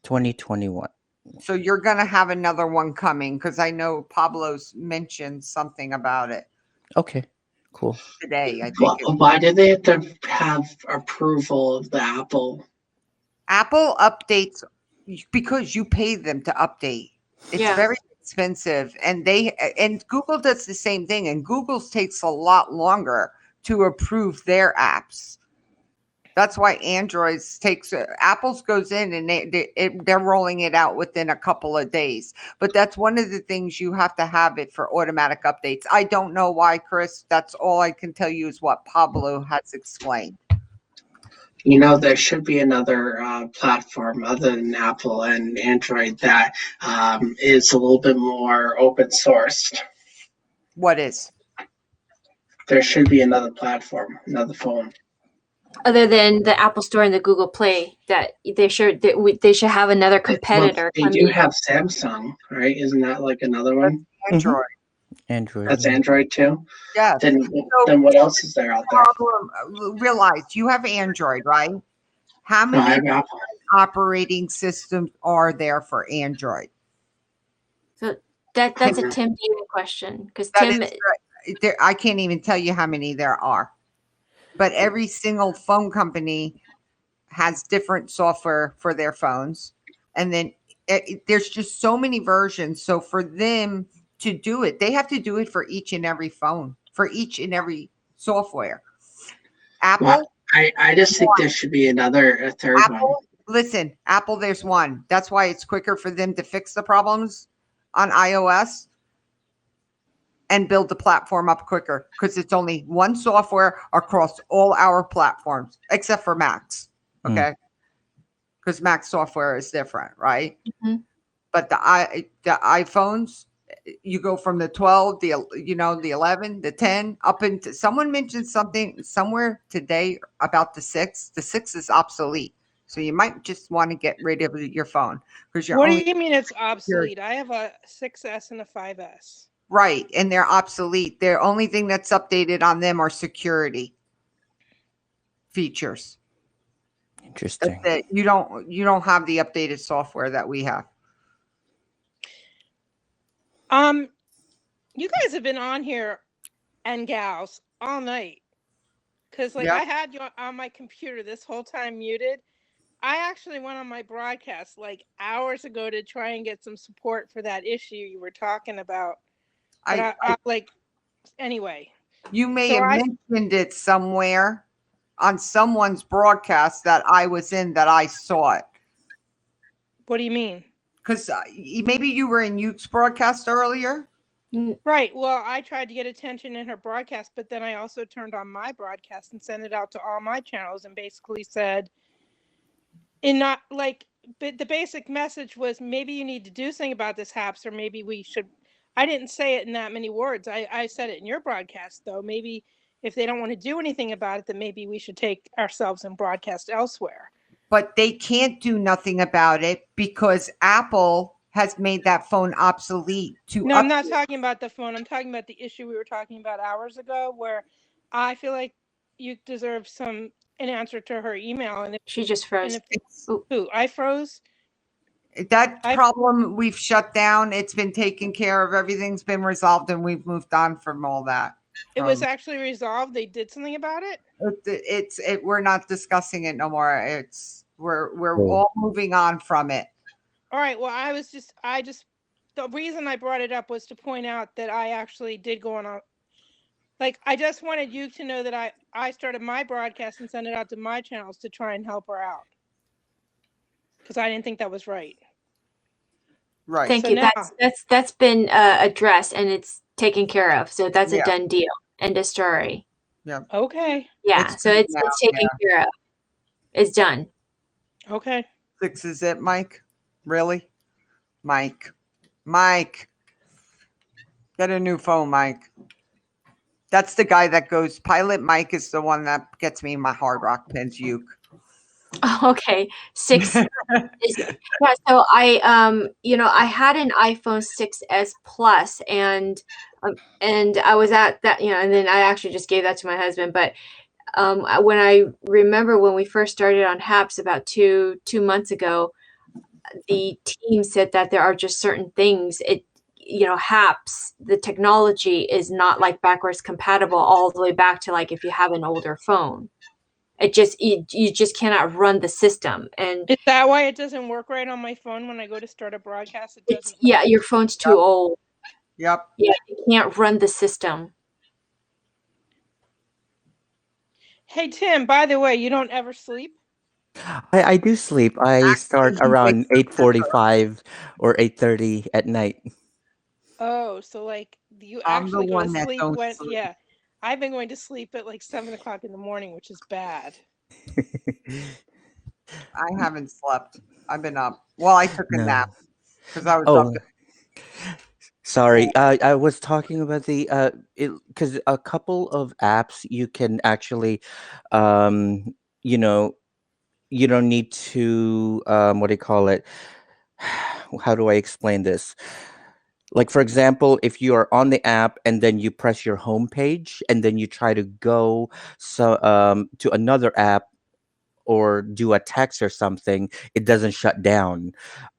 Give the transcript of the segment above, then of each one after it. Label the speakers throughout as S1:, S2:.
S1: 2021.
S2: So you're going to have another one coming because I know Pablo's mentioned something about it
S1: Okay, cool.
S2: today. I think
S3: Why do they have to have approval of the Apple?
S2: Apple updates because you pay them to update. It's very expensive, and Google does the same thing, and Google's takes a lot longer to approve their apps. That's why Android's Apple's goes in and they're rolling it out within a couple of days. But that's one of the things you have to have it for automatic updates. I don't know why, Chris. That's all I can tell you is what Pablo has explained.
S3: There should be another platform other than Apple and Android that is a little bit more open sourced.
S2: What is?
S3: There should be another platform, another phone.
S4: Other than the Apple Store and the Google Play, that they should have another competitor.
S3: Well, they do have Samsung, right? Isn't that like another one?
S2: Android.
S1: Android.
S3: That's Android too?
S2: Yeah.
S3: Then what else is there out there?
S2: Realize you have Android, right? How many operating systems are there for Android?
S4: So that's a Tim David question, because Tim,
S2: I can't even tell you how many there are. But every single phone company has different software for their phones. And then there's just so many versions. So for them to do it, they have to do it for each and every phone, for each and every software. Apple?
S3: Well, I just think there should be a third one.
S2: Listen, Apple, there's one. That's why it's quicker for them to fix the problems on iOS and build the platform up quicker because it's only one software across all our platforms, except for Macs. Okay. Because Mac software is different, right?
S4: Mm-hmm.
S2: But the iPhones, you go from the 12, the 11, the 10, up into, someone mentioned something somewhere today about the 6. The 6 is obsolete. So you might just want to get rid of your phone because you're.
S5: What do you mean it's obsolete? I have a 6S and a 5S.
S2: Right, and they're obsolete. The only thing that's updated on them are security features.
S1: Interesting.
S2: You don't have the updated software that we have.
S5: You guys have been on here and gals all night because I had you on my computer this whole time muted. I actually went on my broadcast hours ago to try and get some support for that issue you were talking about. Anyway.
S2: You may have mentioned it somewhere on someone's broadcast that I was in that I saw it.
S5: What do you mean?
S2: Because maybe you were in Yuke's broadcast earlier.
S5: Right. Well, I tried to get attention in her broadcast, but then I also turned on my broadcast and sent it out to all my channels and basically said, but the basic message was maybe you need to do something about this, Haps, or maybe we should. I didn't say it in that many words. I said it in your broadcast, though. Maybe if they don't want to do anything about it, then maybe we should take ourselves and broadcast elsewhere.
S2: But they can't do nothing about it because Apple has made that phone obsolete.
S5: I'm not talking about the phone. I'm talking about the issue we were talking about hours ago, where I feel like you deserve an answer to her email. And if
S4: she just froze.
S5: I froze?
S2: That problem we've shut down. It's been taken care of. Everything's been resolved, and we've moved on from all that.
S5: It was actually resolved. They did something about it.
S2: We're not discussing it no more. We're all moving on from it.
S5: All right. Well, the reason I brought it up was to point out that I actually did go on. I just wanted you to know that I started my broadcast and sent it out to my channels to try and help her out because I didn't think that was right.
S2: Right.
S4: Thank you. That's been addressed and it's taken care of. So that's a done deal. End of story.
S2: Yeah.
S5: Okay.
S4: Yeah. It's taken care of. It's done.
S5: Okay.
S2: 6 is it, Mike? Really? Mike. Get a new phone, Mike. That's the guy that goes, Pilot Mike is the one that gets me my Hard Rock pins, Uke.
S4: Okay. 6. So I had an iPhone 6s Plus and I was at that, and then I actually just gave that to my husband. But when I remember when we first started on Haps about two months ago, the team said that there are just certain things HAPS, the technology is not like backwards compatible all the way back to like if you have an older phone. You just cannot run the system. And
S5: Is that why it doesn't work right on my phone when I go to start a broadcast? It doesn't.
S4: your phone's too old.
S2: Yep.
S4: Yeah, you can't run the system.
S5: Hey Tim, by the way, you don't ever sleep?
S1: I do sleep. I start
S2: Actually, he
S1: around
S2: wakes up
S1: 8:45 or 8:30 at night.
S5: Oh, so like you
S2: I'm the
S5: actually go
S2: one
S5: to
S2: that
S5: sleep
S2: don't
S5: when
S2: sleep.
S5: yeah. I've been going to sleep at like 7 o'clock in the morning, which is bad.
S2: I haven't slept. I've been up. Well, I took a
S1: No.
S2: nap because I was up.
S1: Oh, sorry. I was talking about the because a couple of apps you can actually, um, you know, you don't need to what do you call it? How do I explain this? Like for example, if you are on the app and then you press your home page and then you try to go to another app or do a text or something, it doesn't shut down.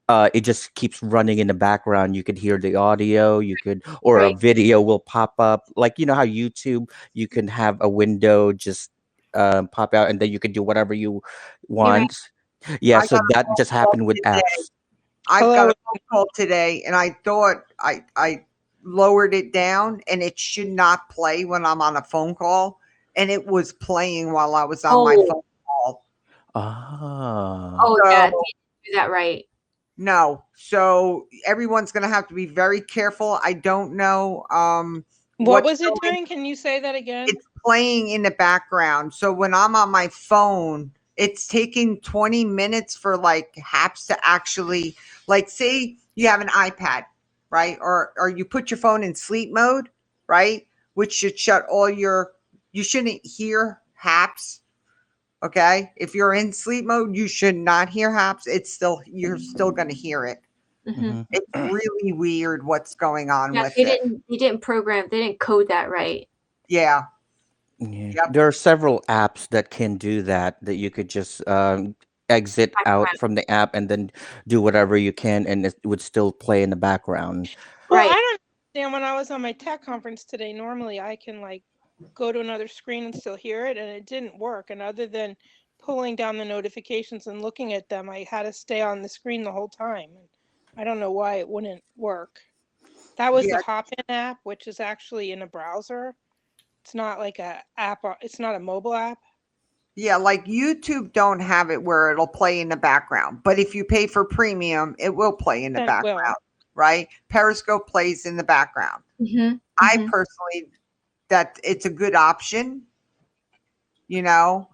S1: It just keeps running in the background. You could hear the audio, you could, or a
S4: Right.
S1: video will pop up. Like, you know how YouTube, you can have a window just pop out and then you can do whatever you
S4: You're right.
S1: want. Yeah,
S2: I
S1: so
S2: got a
S1: that
S2: phone
S1: just
S2: call
S1: happened with
S2: today.
S1: apps.
S2: I've
S5: Hello.
S2: got a phone call today, and I thought I lowered it down, and it should not play when I'm on a phone call, and it was playing while I was on my
S4: Oh.
S2: phone call.
S1: Ah.
S4: Oh yeah,
S2: So,
S4: you didn't do that right.
S2: no, so everyone's going to have to be very careful. I don't know
S5: What
S2: what's
S5: was it
S2: going.
S5: doing? Can you say that again?
S2: It's playing in the background. So when I'm on my phone, it's taking 20 minutes for like HAPS to actually, like, say you have an iPad, right? Or you put your phone in sleep mode, right? Which should shut all you shouldn't hear HAPS. Okay. If you're in sleep mode, you should not hear HAPS. You're still going to hear it.
S4: Mm-hmm.
S2: It's really weird what's going on
S4: Yeah,
S2: with
S4: they
S2: it.
S4: didn't code that right.
S2: Yeah.
S1: Yeah.
S2: Yep.
S1: There are several apps that can do that, that you could just exit out
S4: Background.
S1: from the app and then do whatever you can, and it would still play in the background.
S5: Well,
S4: Right.
S5: I don't understand. When I was on my tech conference today, normally I can like go to another screen and still hear it, and it didn't work. And other than pulling down the notifications and looking at them, I had to stay on the screen the whole time. And I don't know why it wouldn't work. That was
S2: Yeah.
S5: the Hopin app, which is actually in a browser. It's not like a app. It's not a mobile app.
S2: Yeah, like YouTube don't have it where it'll play in the background, but if you pay for premium, it will play in the
S5: It will.
S2: background, right? Periscope plays in the background.
S4: Mm-hmm.
S2: I personally, that it's a good option, you know.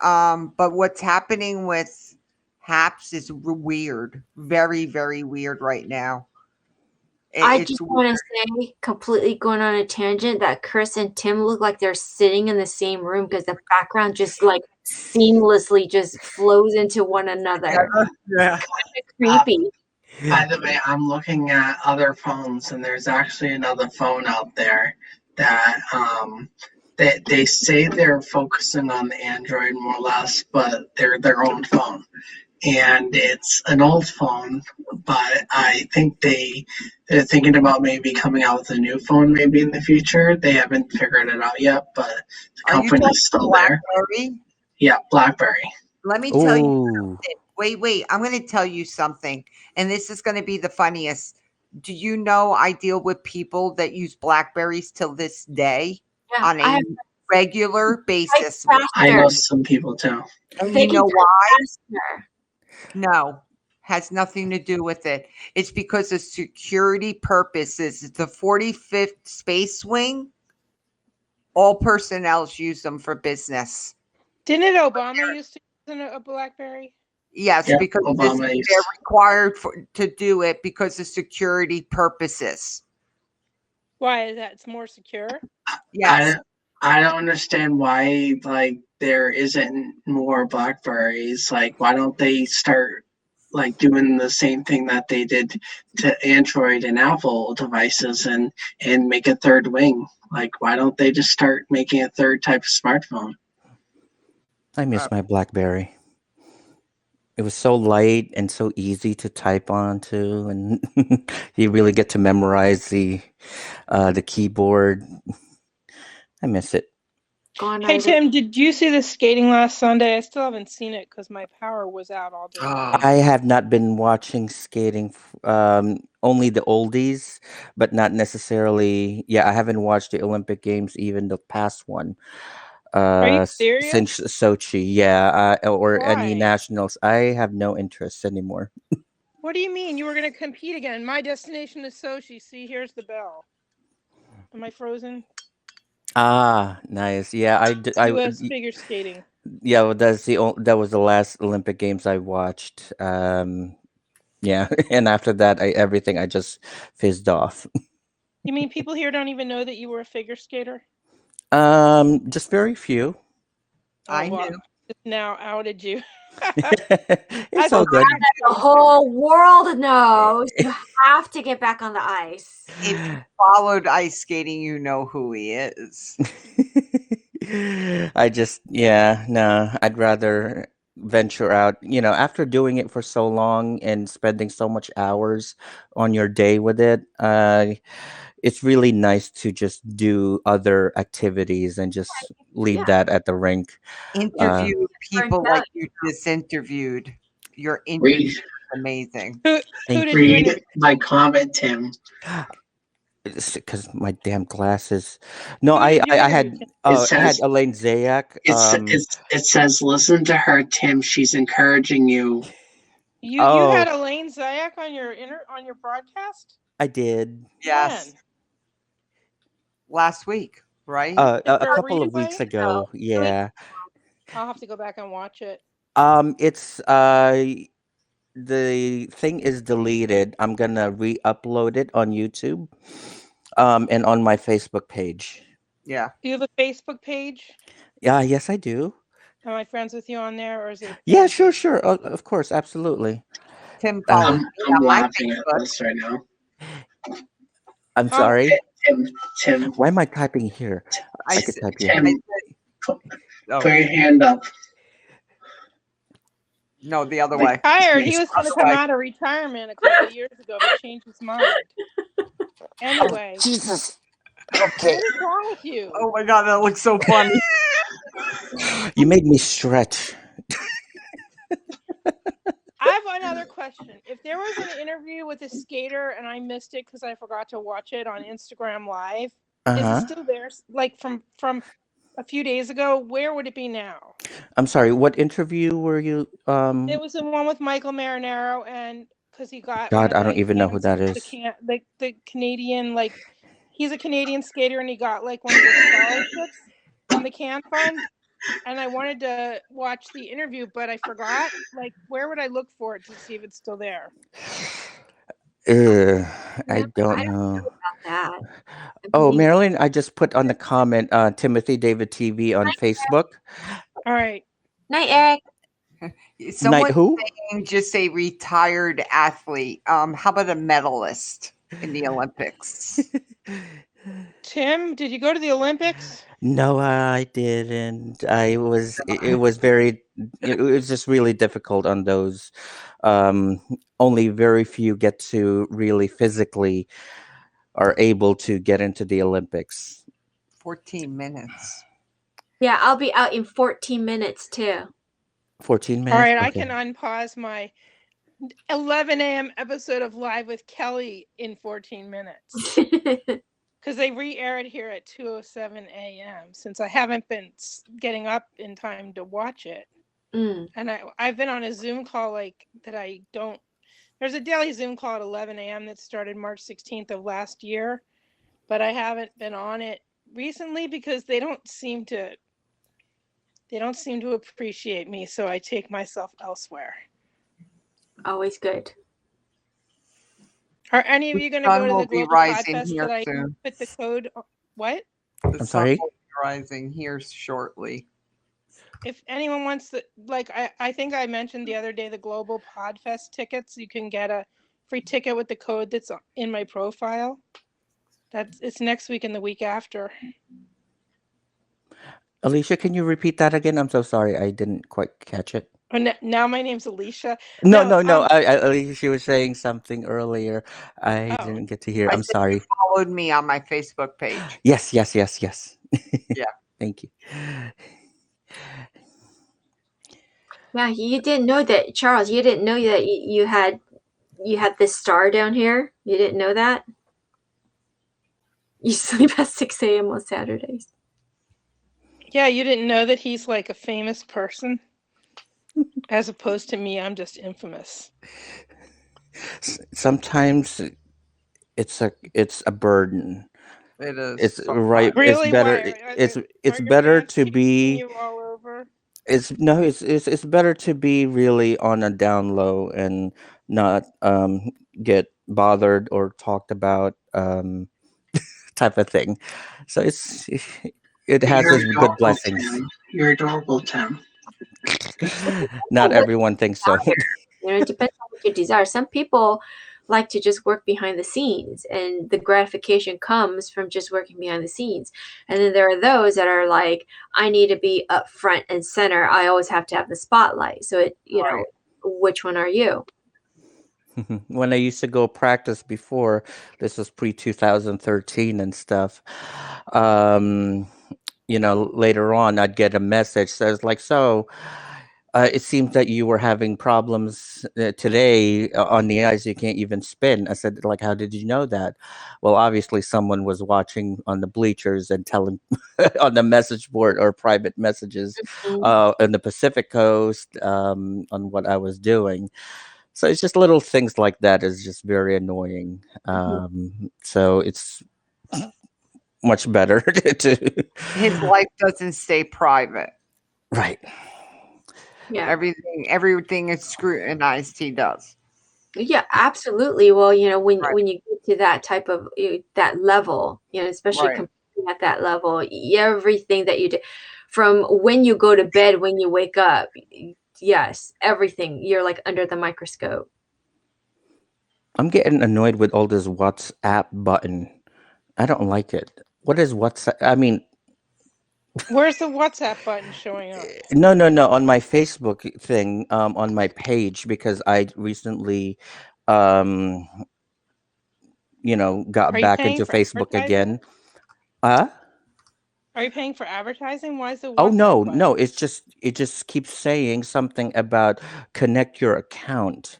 S2: But what's happening with HAPS is weird, very, very weird right now.
S4: I
S2: It's
S4: just want to say, completely going on a tangent, that Chris and Tim look like they're sitting in the same room because the background just like seamlessly just flows into one another.
S2: yeah.
S4: Creepy.
S3: By the way, I'm looking at other phones, and there's actually another phone out there that they say they're focusing on the Android more or less, but they're their own phone. And it's an old phone, but I think they're thinking about maybe coming out with a new phone maybe in the future. They haven't figured it out yet, but the
S2: Are you
S3: company's
S2: talking
S3: still there.
S2: BlackBerry?
S3: Yeah, BlackBerry.
S2: Let me tell you
S1: Ooh.
S2: something. Wait. I'm going to tell you something. And this is going to be the funniest. Do you know I deal with people that use Blackberries till this day
S4: Yeah,
S2: on
S4: I
S2: a
S4: have
S2: regular basis?
S3: I know
S4: faster.
S3: some people too.
S2: And
S4: They
S2: you
S4: can
S2: know
S4: type
S2: why?
S4: faster.
S2: No, has nothing to do with it. It's because of security purposes. It's the 45th Space Wing. All personnel use them for business.
S5: Didn't Obama used to use a BlackBerry?
S2: Yes,
S3: Yeah,
S2: because
S3: Obama
S2: they're
S3: used-
S2: required to do it because of security purposes.
S5: Why is that? It's more secure.
S2: Yes.
S3: I don't understand why like there isn't more Blackberries. Like why don't they start like doing the same thing that they did to Android and Apple devices and make a third wing? Like why don't they just start making a third type of smartphone?
S1: I miss my BlackBerry. It was so light and so easy to type onto, and you really get to memorize the keyboard. I miss it.
S4: Gone
S5: Hey
S4: are the
S5: Tim, did you see the skating last Sunday? I still haven't seen it because my power was out all day.
S1: I have not been watching skating, only the oldies, but not necessarily. Yeah, I haven't watched the Olympic Games, even the past one,
S5: Are you serious?
S1: since Sochi. Yeah, or any
S5: Why?
S1: nationals. I have no interest anymore.
S5: What do you mean? You were going to compete again? My destination is Sochi. See, here's the bell. Am I frozen?
S1: Ah, nice. Yeah,
S5: U.S. figure skating.
S1: yeah, well, that was the last Olympic Games I watched. Yeah, and after that, everything I just fizzed off.
S5: You mean people here don't even know that you were a figure skater?
S1: Just very few.
S2: I
S5: well,
S2: knew.
S5: just now outed you.
S1: It's all good.
S4: the whole world knows. You have to get back on the ice.
S2: If you followed ice skating, you know who he is.
S1: No, I'd rather venture out. After doing it for so long and spending so much hours on your day with it, it's really nice to just do other activities and just leave
S4: Yeah.
S1: that at the rink.
S2: Interview people
S4: Burnt
S2: like
S4: out.
S2: you just interviewed. Your interview is amazing.
S5: Who
S1: Thank
S5: did you interview?
S3: Read my comment, Tim.
S1: Because my damn glasses. No,
S5: Who did you
S1: I
S5: interview,
S1: had
S5: Tim?
S1: I had
S3: says-
S1: Elaine Zayak.
S3: It says, listen to her, Tim. She's encouraging you.
S5: You
S1: Oh.
S5: had Elaine Zayak on your broadcast?
S1: I did.
S2: Yes,
S5: When?
S2: last week, right?
S1: A
S5: Is there a
S1: couple of weeks
S5: replay?
S1: ago. Yeah.
S5: I'll have to go back and watch it.
S1: It's the thing is deleted. I'm gonna re-upload it on YouTube, and on my Facebook page.
S2: Yeah.
S5: Do you have a Facebook page?
S1: Yeah, yes, I do.
S5: Am I friends with you on there, or is it?
S1: Yeah, sure. Of course, absolutely.
S2: Tim follows me
S3: I'm
S2: on my
S3: laughing at
S2: Facebook.
S3: this right now.
S1: I'm sorry.
S3: Tim,
S1: Why am I typing here?
S2: I
S1: I could
S2: said-
S1: type
S3: Tim,
S1: here.
S3: put
S2: Oh,
S3: your hand up.
S2: no, the other way.
S5: Retired. He was going to come
S2: Otherwise-
S5: out of retirement a couple of years ago, but changed his mind. Anyway,
S1: Jesus.
S5: what
S1: Okay.
S5: is wrong with you?
S2: Oh my god, that looks so funny.
S1: You made me stretch.
S5: I have another question. If there was an interview with a skater and I missed it because I forgot to watch it on Instagram Live, is
S1: Uh-huh.
S5: it still there? Like from a few days ago, where would it be now?
S1: I'm sorry. What interview were you?
S5: It was the one with Michael Marinaro, and because he got
S1: God,
S5: one of
S1: I don't
S5: the
S1: even know who
S5: hands-
S1: that
S5: the
S1: is.
S5: the Canadian, like, he's a Canadian skater and he got like one of the scholarships from the Can Fund. And I wanted to watch the interview, but I forgot. Like, where would I look for it to see if it's still there?
S1: I
S4: Yeah,
S1: don't
S4: I don't
S1: know.
S4: About that. I
S1: Oh,
S4: believe-
S1: Marilyn, I just put on the comment Timothy David TV on Facebook.
S5: All right.
S4: Night, Eric.
S2: Someone
S1: Night who?
S2: saying just a retired athlete. How about a medalist in the Olympics?
S5: Tim, did you go to the Olympics?
S1: No, I didn't. It was very, it was just really difficult on those. Only very few get to really physically are able to get into the Olympics.
S2: 14 minutes.
S4: Yeah, I'll be out in 14 minutes too.
S1: 14 minutes.
S5: All right, I
S1: Okay.
S5: can unpause my 11 a.m. episode of Live with Kelly in 14 minutes because they re-air it here at 2:07 a.m. since I haven't been getting up in time to watch it.
S4: Mm.
S5: And I've been on a Zoom call like that. There's a daily Zoom call at 11 a.m. that started March 16th of last year, but I haven't been on it recently because they don't seem to appreciate me. So I take myself elsewhere.
S4: Always good.
S5: Are any of you going to
S2: sun
S5: go to
S2: will
S5: the
S2: be
S5: Global
S2: rising
S5: Podfest
S2: here
S5: that I
S2: soon.
S5: put the code? What?
S2: The
S1: I'm
S2: sun
S1: sorry?
S2: will be rising here shortly.
S5: If anyone wants to, like, I think I mentioned the other day the Global Podfest tickets. You can get a free ticket with the code that's in my profile. It's next week and the week after.
S1: Alicia, can you repeat that again? I'm so sorry. I didn't quite catch it.
S5: Oh, now my name's Alicia.
S1: No,
S5: No,
S1: no, no. She was saying something earlier. I
S5: Oh.
S1: didn't get to hear.
S2: I
S1: I'm
S2: said
S1: sorry.
S2: you followed me on my Facebook page.
S1: Yes, yes, yes, yes.
S2: Yeah.
S1: Thank you.
S4: Yeah, you didn't know that, Charles. You didn't know that you had this star down here. You didn't know that. You sleep at 6 a.m. on Saturdays.
S5: Yeah, you didn't know that he's like a famous person? As opposed to me, I'm just infamous.
S1: Sometimes it's a burden.
S2: It is.
S1: It's
S2: sometimes.
S1: right.
S5: Really?
S1: It's better.
S5: Why?
S1: It's
S5: Are your
S1: better
S5: fans
S1: to
S5: chasing
S1: be.
S5: you all over?
S1: It's no. It's better to be really on a down low and not get bothered or talked about type of thing. So it has
S3: You're
S1: its good
S3: adorable,
S1: blessings.
S3: Tim. You're adorable, Tim.
S1: Not everyone thinks so.
S4: You know, it depends on what you desire. Some people like to just work behind the scenes, and the gratification comes from just working behind the scenes. And then there are those that are like, I need to be up front and center. I always have to have the spotlight. So you know,
S2: Right.
S4: which one are you?
S1: When I used to go practice before, this was pre 2013 and stuff. Later on, I'd get a message says like, so. It seems that you were having problems today on the ice. You can't even spin. I said, like, how did you know that? Well, obviously, someone was watching on the bleachers and telling on the message board or private messages in the Pacific Coast on what I was doing. So it's just little things like that is just very annoying. So it's much better to
S2: His life doesn't stay private.
S1: right.
S4: Yeah.
S2: Everything is scrutinized. He does.
S4: Yeah, absolutely. Well, you know, when
S2: Right.
S4: when you get to that type of that level, you know, especially
S2: Right.
S4: competing at that level, everything that you do, from when you go to bed, when you wake up, yes, everything, you're like under the microscope.
S1: I'm getting annoyed with all this WhatsApp button. I don't like it. What is WhatsApp? I mean,
S5: Where's the WhatsApp button showing up?
S1: no, on my Facebook thing, on my page, because I recently, um, got
S5: Are you
S1: back
S5: paying
S1: into
S5: for
S1: Facebook
S5: advertising?
S1: again. Uh,
S5: Are you paying for advertising? Why is the
S1: oh
S5: WhatsApp button?
S1: no, it just keeps saying something about connect your account.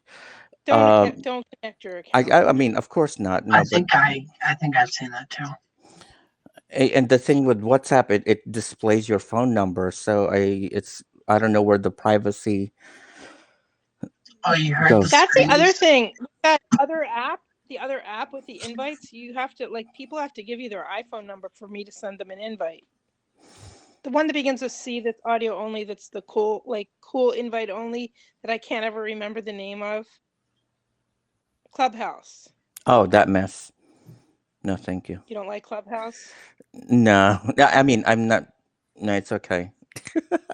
S5: Don't
S1: Um,
S5: connect your
S1: I,
S5: account.
S1: I, I mean, of course not. No,
S3: I
S1: but
S3: think I've seen that too.
S1: and the thing with WhatsApp, it displays your phone number, so I don't know where the privacy
S3: Oh, you heard
S1: goes.
S5: That's the other
S3: screams?
S5: thing. That other app, the other app with the invites, you have to people have to give you their iPhone number for me to send them an invite. The one that begins with C, that's audio only, that's the cool invite only, that I can't ever remember the name of. Clubhouse.
S1: Oh, that mess. No, thank you.
S5: You don't like Clubhouse?
S1: No, I mean, I'm not. No, it's okay.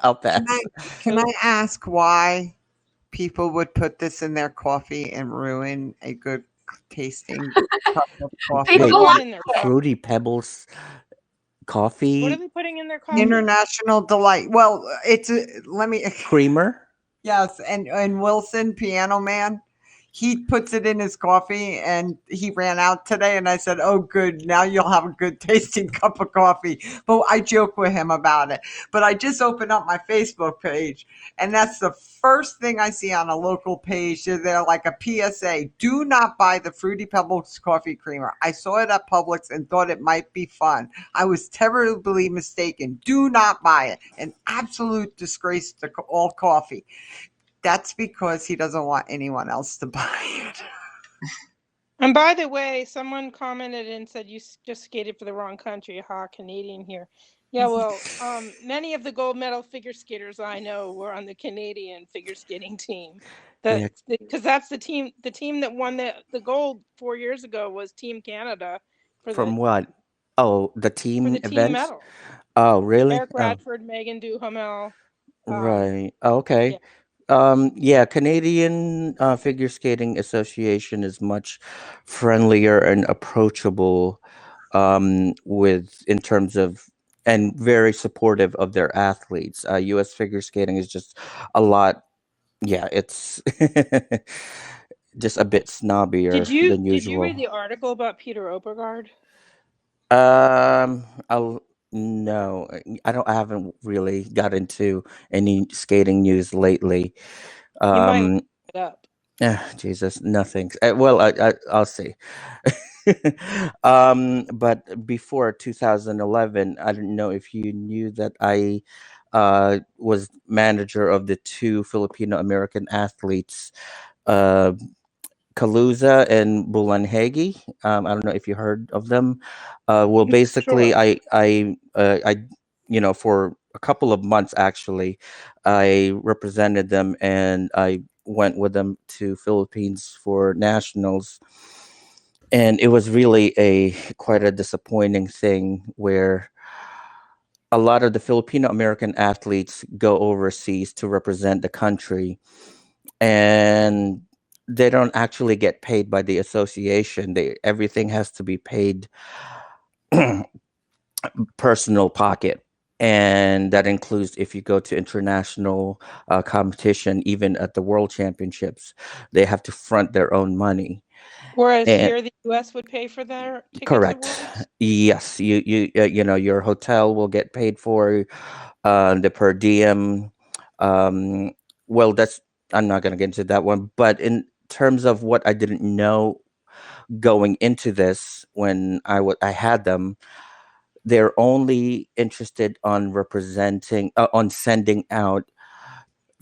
S1: I'll pass.
S2: Can I ask why people would put this in their coffee and ruin a good tasting cup of coffee?
S4: People
S1: Wait,
S5: Put
S4: like
S5: it in their coffee.
S1: Fruity Pebbles
S5: What are
S1: coffee
S5: they putting in their coffee?
S2: International Delight. Well, let me.
S1: creamer?
S2: Yes, and Wilson, Piano Man, he puts it in his coffee, and he ran out today. And I said, "Oh, good, now you'll have a good tasting cup of coffee." But I joke with him about it. But I just opened up my Facebook page, and that's the first thing I see on a local page. They're like a PSA: "Do not buy the Fruity Pebbles coffee creamer." I saw it at Publix and thought it might be fun. I was terribly mistaken. Do not buy it. An absolute disgrace to all coffee. That's because he doesn't want anyone else to buy it.
S5: And by the way, someone commented and said you just skated for the wrong country. Ha, Canadian here. Yeah, well, many of the gold medal figure skaters I know were on the Canadian figure skating team.
S1: Yeah.
S5: Because that's the team that won the gold 4 years ago was Team Canada
S1: From what? Oh, the
S5: for
S1: team
S5: the team
S1: events?
S5: medal.
S1: Oh, really?
S5: Eric
S1: Oh,
S5: Radford, Megan Duhamel.
S1: right. Okay.
S5: yeah.
S1: Yeah, Canadian Figure Skating Association is much friendlier and approachable in terms of and very supportive of their athletes. U.S. figure skating is just a lot yeah, it's just a bit snobbier than
S5: Did you read
S1: usual.
S5: the article about Peter Obergard?
S1: I'll no, I haven't really got into any skating news lately.
S5: You might look
S1: Um,
S5: it up.
S1: Jesus, nothing. Well, I'll see. But before 2011, I don't know if you knew that I was manager of the two Filipino American athletes, uh, Kaluza and Bulanhegi. I don't know if you heard of them. Well, basically,
S5: Sure.
S1: for a couple of months actually, I represented them and I went with them to Philippines for nationals, and it was really a quite a disappointing thing where a lot of the Filipino American athletes go overseas to represent the country, and they don't actually get paid by the association. They everything has to be paid personal pocket, and that includes if you go to international competition, even at the world championships, they have to front their own money.
S5: Whereas
S1: And
S5: here, the U.S. would pay for their ticket to
S1: correct,
S5: Worlds.
S1: yes, your hotel will get paid for, the per diem. um well, that's, I'm not going to get into that one, but in terms of what I didn't know going into this, when I had them, they're only interested on representing, on sending out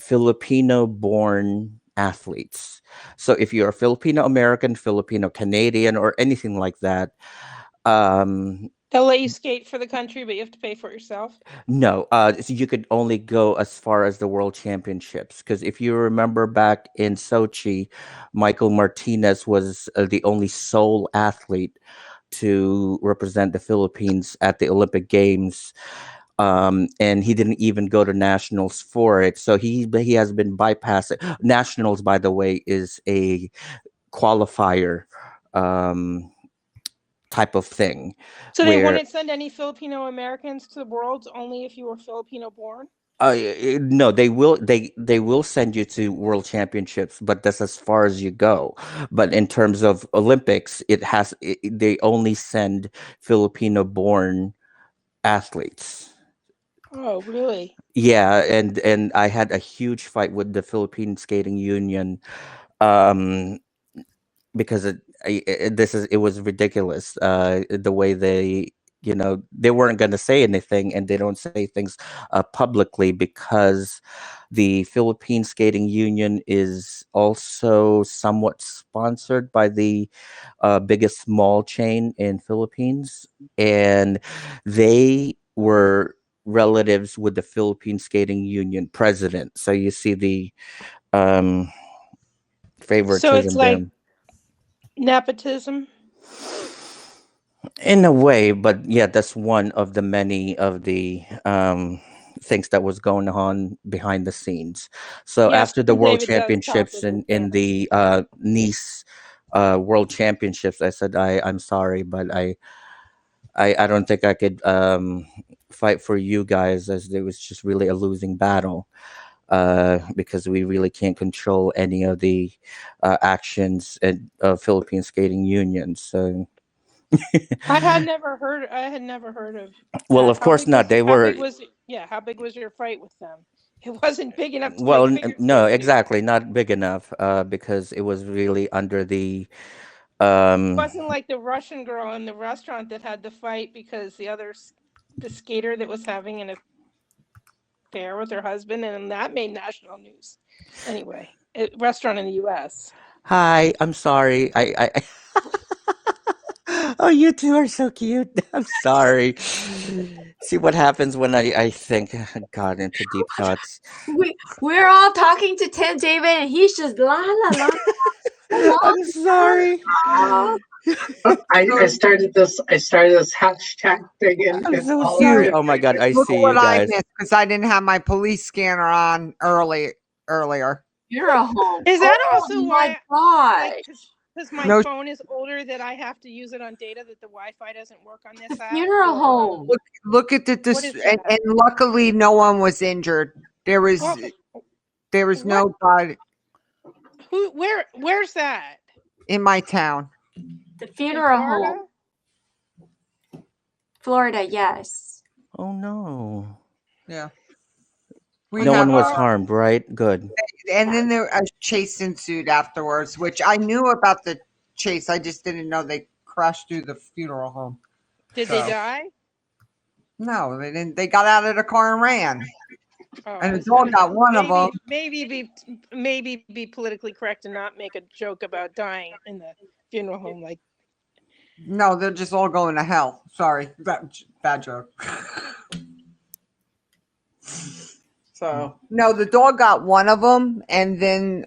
S1: Filipino born athletes. So if you're a Filipino American, Filipino Canadian, or anything like that, um
S5: They'll let you skate for the country, but you have to pay for it yourself.
S1: no, so you could only go as far as the world championships. Because if you remember back in Sochi, Michael Martinez was the only sole athlete to represent the Philippines at the Olympic Games, and he didn't even go to nationals for it. So he has been bypassing nationals. By the way, is a qualifier um, type of thing
S5: So they
S1: where
S5: wouldn't send any Filipino Americans to the Worlds only if you were Filipino born.
S1: no, they will send you to world championships, but that's as far as you go. But in terms of Olympics, they only send Filipino born athletes.
S5: Oh, really?
S1: Yeah, and I had a huge fight with the Philippine Skating Union, um, because it was ridiculous, the way they weren't going to say anything, and they don't say things publicly, because the Philippine Skating Union is also somewhat sponsored by the biggest mall chain in Philippines, and they were relatives with the Philippine Skating Union president. So you see the um,
S5: So it's
S1: favoritism there.
S5: like nepotism.
S1: In a way, but yeah, that's one of the many of the things that was going on behind the scenes. So
S5: Yes,
S1: after the world
S5: David does talk
S1: championships
S5: with his
S1: in
S5: family.
S1: the Nice world championships, I said I'm sorry, but I don't think I could fight for you guys, as it was just really a losing battle, because we really can't control any of the actions at Philippine Skating Union. So
S5: I had never heard. I had never heard of
S1: well,
S5: that.
S1: of course not. They
S5: How
S1: were,
S5: big was? Yeah, how big was your fight with them? It wasn't big enough to
S1: well,
S5: make figure
S1: no,
S5: skating news.
S1: exactly, not big enough, because it was really under the
S5: It
S1: um,
S5: wasn't like the Russian girl in the restaurant that had the fight because the skater that was having an affair with her husband, and that made national news. Anyway, restaurant in the U.S.
S1: hi, I'm sorry. Oh, you two are so cute. I'm sorry. See what happens when I think, God, into deep thoughts.
S4: We're all talking to Ted David, and he's just la la la.
S1: I'm sorry.
S4: Oh,
S3: I started this hashtag thing and
S1: I'm
S3: it's
S1: so
S3: all
S1: sorry.
S2: Dude,
S1: Oh my God, I
S2: look
S1: see
S2: what
S1: you
S2: I
S1: guys.
S2: missed because I didn't have my police scanner on earlier.
S4: you're a home.
S5: Is that
S4: Oh
S5: also
S4: my
S5: why?
S4: gosh.
S5: Because my
S2: No.
S5: phone is older, that I have to use it on data that the Wi-Fi doesn't work on this app.
S4: Funeral
S5: or,
S4: home.
S2: Look at
S5: What is
S2: and
S5: that?
S2: luckily no one was injured. There was
S5: Well,
S2: There is no God
S5: Where's that?
S2: in my town.
S4: The
S5: In
S4: funeral
S5: Florida?
S4: home, Florida, yes.
S1: Oh no.
S2: Yeah.
S1: No
S2: have
S1: one was
S2: a-
S1: harmed, right? Good.
S2: and then there a chase ensued afterwards, which I knew about the chase. I just didn't know they crashed through the funeral home.
S5: Did they
S2: So-
S5: die?
S2: No, they didn't. They got out of the car and ran.
S5: Oh,
S2: And
S5: I
S2: the
S5: was
S2: dog
S5: gonna-
S2: got one of them.
S5: Maybe be politically correct and not make a joke about dying in the funeral home. Like,
S2: No, they're just all going to hell. Sorry, bad joke. So no, the dog got one of them, and then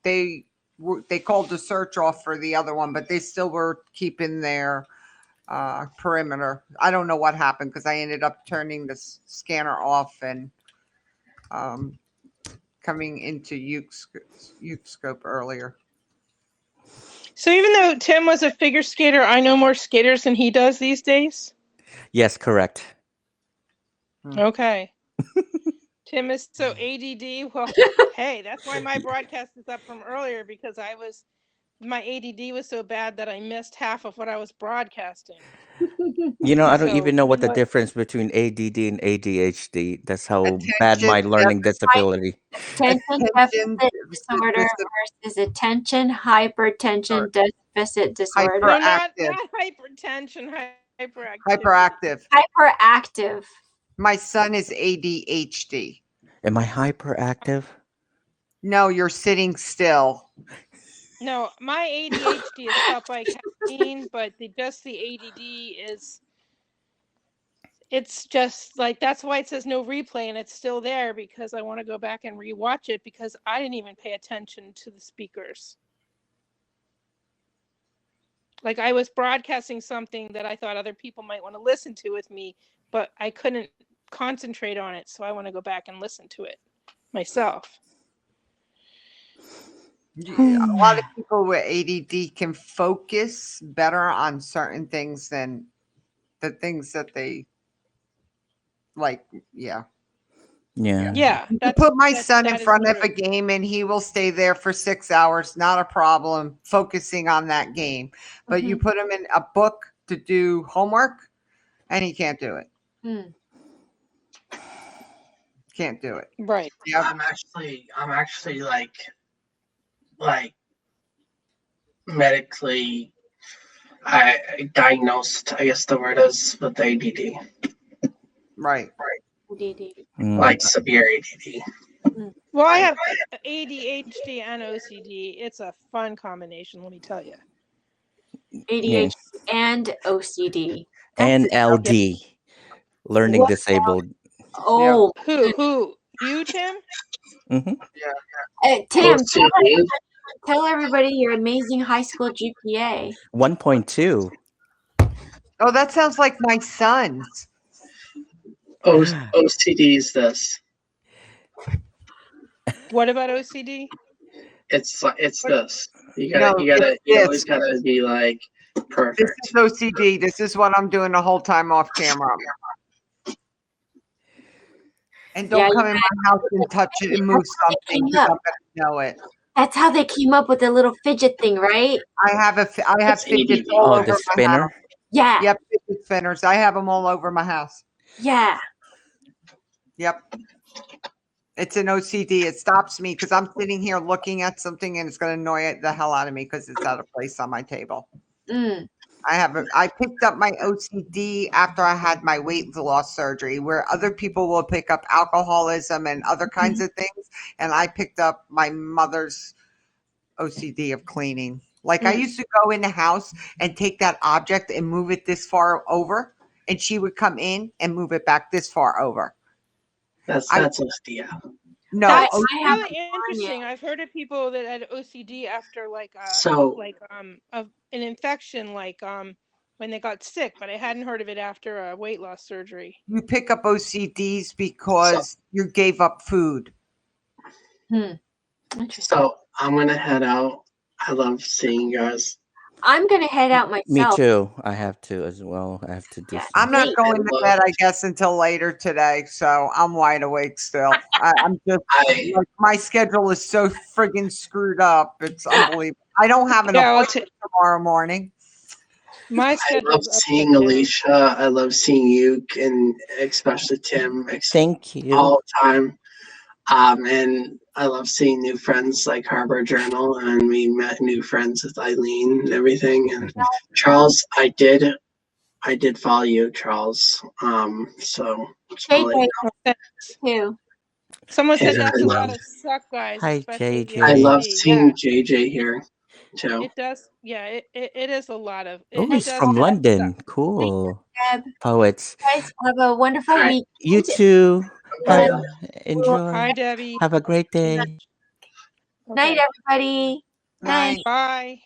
S2: they called the search off for the other one, but they still were keeping their perimeter. I don't know what happened because I ended up turning the scanner off and coming into Youth Scope earlier.
S5: so even though Tim was a figure skater, I know more skaters than he does these days.
S1: Yes, correct.
S5: Okay. Tim is so ADD. Well, hey, that's why my broadcast is up from earlier because my ADD was so bad that I missed half of what I was broadcasting.
S1: You know, I don't
S5: So,
S1: even know what the
S5: what-
S1: difference between ADD and ADHD. That's how
S2: Attention
S1: bad my learning disability.
S4: Attention
S2: Attention
S4: deficit disorder versus attention hypertension deficit disorder.
S5: No, not
S2: Hyperactive.
S5: hypertension, hyperactivity.
S2: Hyperactive.
S4: Hyperactive.
S2: My son is ADHD.
S1: Am I hyperactive?
S2: No, you're sitting still.
S5: No, my ADHD is taught by caffeine, but the ADD is. It's just like that's why it says no replay, and it's still there because I want to go back and rewatch it because I didn't even pay attention to the speakers. Like I was broadcasting something that I thought other people might want to listen to with me, but I couldn't concentrate on it, so I want to go back and listen to it myself.
S2: A lot of people with ADD can focus better on certain things than the things that they like. Yeah.
S1: Yeah.
S5: Yeah,
S2: You put my
S5: that-
S2: son in
S5: that is
S2: front of
S5: true.
S2: a game and he will stay there for 6 hours, not a problem, focusing on that game. But you put him in a book to do homework and he can't do it.
S4: Hmm.
S2: Can't do it.
S5: Right.
S2: Yeah.
S3: I'm actually like medically I diagnosed, I guess the word is, with ADD,
S2: Right.
S1: Mm.
S3: like severe ADD.
S5: Well, I have ADHD and OCD. It's a fun combination, let me tell you.
S4: ADHD and OCD.
S1: And
S4: That's-
S1: LD, learning
S4: What?
S1: disabled.
S4: Oh,
S5: Who? You, Tim?
S1: Hmm.
S4: Tim,
S3: OCD?
S4: tell everybody your amazing high school GPA.
S1: 1.2.
S2: Oh, that sounds like my son's.
S3: OCD is this.
S5: What about OCD?
S3: It's this. You
S2: No,
S3: always
S2: it's-
S3: gotta be like
S2: This
S3: perfect.
S2: is OCD. This is what I'm doing the whole time off camera. And don't
S4: Yeah,
S2: come in my house and touch it and move something because I'm gonna know it.
S4: That's how they came up with the little fidget thing, right?
S2: I have
S3: That's
S2: fidgets
S3: ADD.
S2: all
S1: Oh,
S2: over
S1: the
S2: my house.
S1: spinner.
S4: Yeah.
S2: Yep, fidget spinners. I have them all over my house.
S4: Yeah.
S2: Yep. It's an OCD. It stops me because I'm sitting here looking at something and it's going to annoy the hell out of me because it's out of place on my table.
S4: Mm.
S2: I picked up my OCD after I had my weight loss surgery, where other people will pick up alcoholism and other kinds of things. And I picked up my mother's OCD of cleaning. Like I used to go in the house and take that object and move it this far over, and she would come in and move it back this far over.
S3: That's OCD.
S2: No,
S5: That's
S4: I have
S5: really interesting. I've heard of people that had OCD after an infection, when they got sick, but I hadn't heard of it after a weight loss surgery.
S2: you pick up OCDs because you gave up food.
S4: Interesting.
S3: So I'm gonna head out. I love seeing you guys.
S4: I'm gonna head out
S1: Me
S4: myself.
S1: too. I have to as well. I have to do
S4: Yeah.
S1: stuff.
S2: I'm not
S4: Wait.
S2: going to
S3: love-
S2: bed, I guess, until later today, so I'm wide awake still. I'm just
S3: I
S2: like, my schedule is so friggin' screwed up. It's unbelievable. I don't have an
S5: Yeah, well,
S2: appointment tomorrow morning.
S5: My
S3: love
S5: schedule's
S3: seeing
S5: upside down.
S3: Alicia. I love seeing you, and especially Tim,
S1: Thank you.
S3: all the time. And I love seeing new friends like Harbor Journal, and we met new friends with Eileen and everything. And Charles, I did follow you, Charles. So
S4: JJ
S3: I'll let you
S4: too.
S5: Someone said
S3: Yeah,
S5: that's
S3: I
S5: a lot
S1: love-
S5: of suck, guys.
S1: Hi,
S5: especially
S1: JJ.
S5: the
S3: know. I love
S5: OC.
S3: seeing JJ here too.
S5: It does. Yeah, it is a lot of. It,
S1: Oh,
S5: it
S1: he's
S5: does
S1: from
S5: kind of
S1: London.
S5: suck.
S1: Cool.
S4: Deb,
S1: Poets.
S4: guys, have a wonderful
S3: All right.
S4: week.
S1: You too.
S3: Bye.
S1: Have, enjoy.
S5: Hi, Debbie.
S1: Have a great day.
S4: Night,
S5: Okay.
S4: everybody.
S2: Night.
S5: Bye.